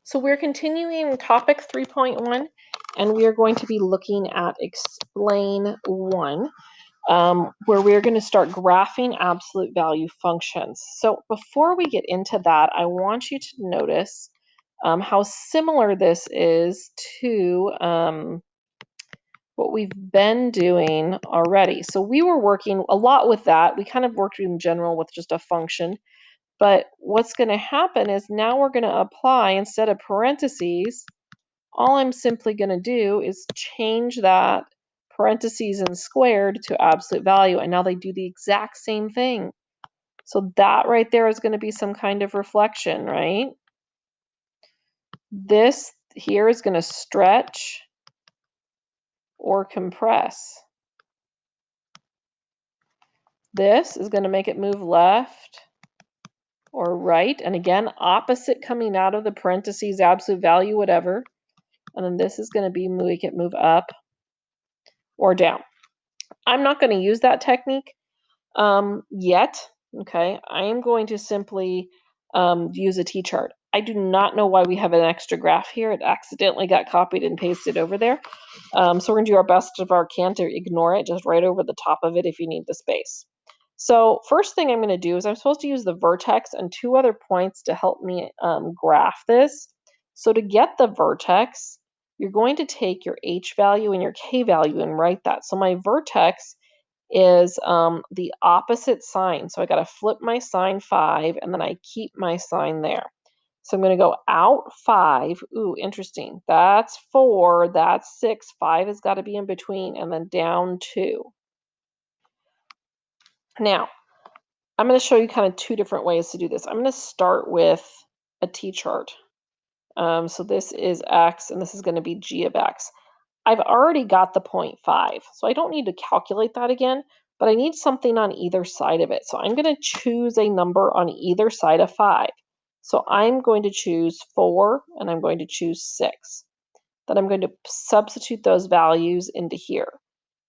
So we're continuing topic 3.1, and we are going to be looking at explain 1, where we're going to start graphing absolute value functions. So before we get into that, I want you to notice how similar this is to what we've been doing already. So we were working a lot with that. We kind of worked in general with just a function. But what's going to happen is now we're going to apply, instead of parentheses, all I'm simply going to do is change that parentheses and squared to absolute value. And now they do the exact same thing. So that right there is going to be some kind of reflection, right? This here is going to stretch or compress. This is going to make it move left or right. And again, opposite coming out of the parentheses, absolute value, whatever. And then this is going to be make it move up or down. I'm not going to use that technique yet. Okay, I am going to simply use a T-chart. I do not know why we have an extra graph here. It accidentally got copied and pasted over there. So we're going to do our best of our can to ignore it, just right over the top of it if you need the space. So first thing I'm going to do is I'm supposed to use the vertex and two other points to help me graph this. So to get the vertex, you're going to take your H value and your K value and write that. So my vertex is the opposite sign. So I got to flip my sign 5, and then I keep my sign there. So I'm going to go out 5. Ooh, interesting. That's 4. That's 6. 5 has got to be in between, and then down 2. Now, I'm going to show you kind of two different ways to do this. I'm going to start with a T-chart. So this is X, and this is going to be G of X. I've already got the 0.5, so I don't need to calculate that again, but I need something on either side of it. So I'm going to choose a number on either side of 5. So I'm going to choose 4, and I'm going to choose 6. Then I'm going to substitute those values into here.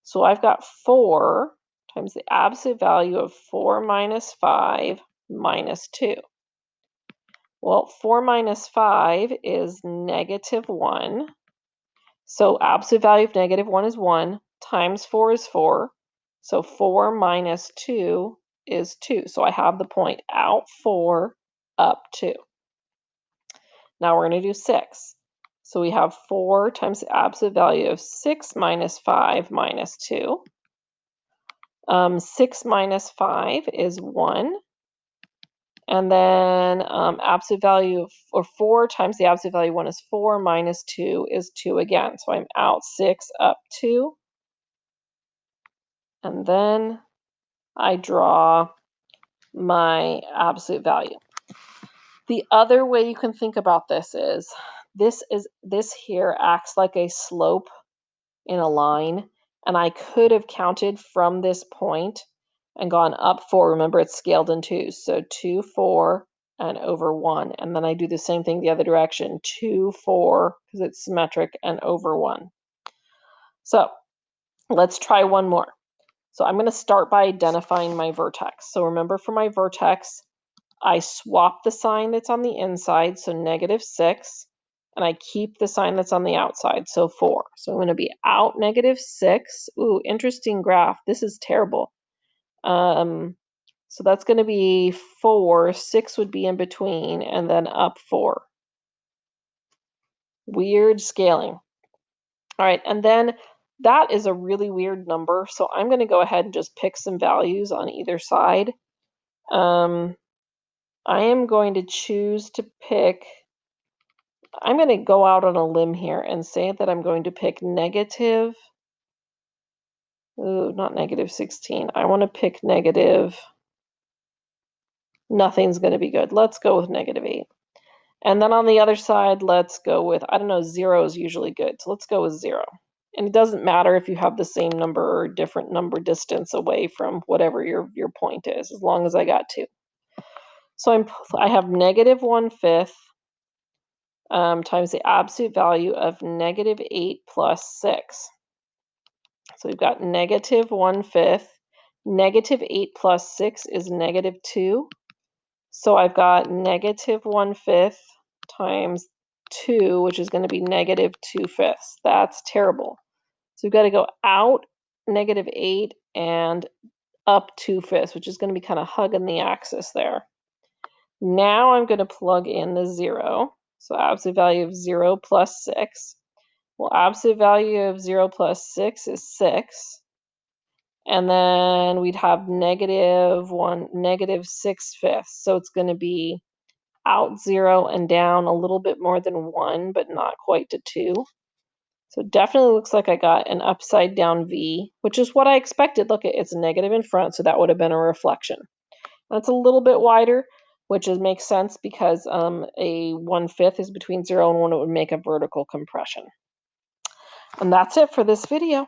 So I've got 4 times the absolute value of 4 minus 5 minus 2. Well, 4 minus 5 is negative 1. So absolute value of negative 1 is 1, times 4 is 4. So 4 minus 2 is 2. So I have the point out 4, up 2. Now we're going to do 6. So we have 4 times the absolute value of 6 minus 5 minus 2. 6 minus 5 is 1. And then absolute value, or 4 times the absolute value of 1 is 4, minus 2 is 2 again. So I'm out 6, up 2. And then I draw my absolute value. The other way you can think about this is this here acts like a slope in a line, and I could have counted from this point and gone up 4. Remember, it's scaled in 2s. So 2, 4, and over 1. And then I do the same thing the other direction. 2, 4, because it's symmetric, and over 1. So let's try one more. So I'm going to start by identifying my vertex. So remember, for my vertex, I swap the sign that's on the inside, so negative 6, and I keep the sign that's on the outside, so 4. So I'm going to be out negative 6. Ooh, interesting graph. This is terrible. So that's going to be 4. 6 would be in between, and then up 4. Weird scaling. All right, and then that is a really weird number, so I'm going to go ahead and just pick some values on either side. I am going to choose to pick, I'm going to go out on a limb here and say that I'm going to pick negative, ooh, not negative 16. I want to pick negative, nothing's going to be good. Let's go with negative 8. And then on the other side, let's go with, I don't know, 0 is usually good. So let's go with 0. And it doesn't matter if you have the same number or different number distance away from whatever your point is, as long as I got 2. So I have negative 1/5 times the absolute value of negative 8 plus 6. So we've got negative 1/5. Negative 8 plus 6 is negative 2. So I've got negative 1/5 times 2, which is going to be negative 2/5. That's terrible. So we've got to go out negative 8 and up 2/5, which is going to be kind of hugging the axis there. Now I'm going to plug in the 0. So absolute value of 0 plus 6. Well, absolute value of 0 plus 6 is 6. And then we'd have negative 1, negative 6/5. So it's going to be out 0 and down a little bit more than 1, but not quite to 2. So it definitely looks like I got an upside down V, which is what I expected. Look, it's a negative in front, so that would have been a reflection. That's a little bit wider, which makes sense because a 1/5 is between 0 and 1. It would make a vertical compression. And that's it for this video.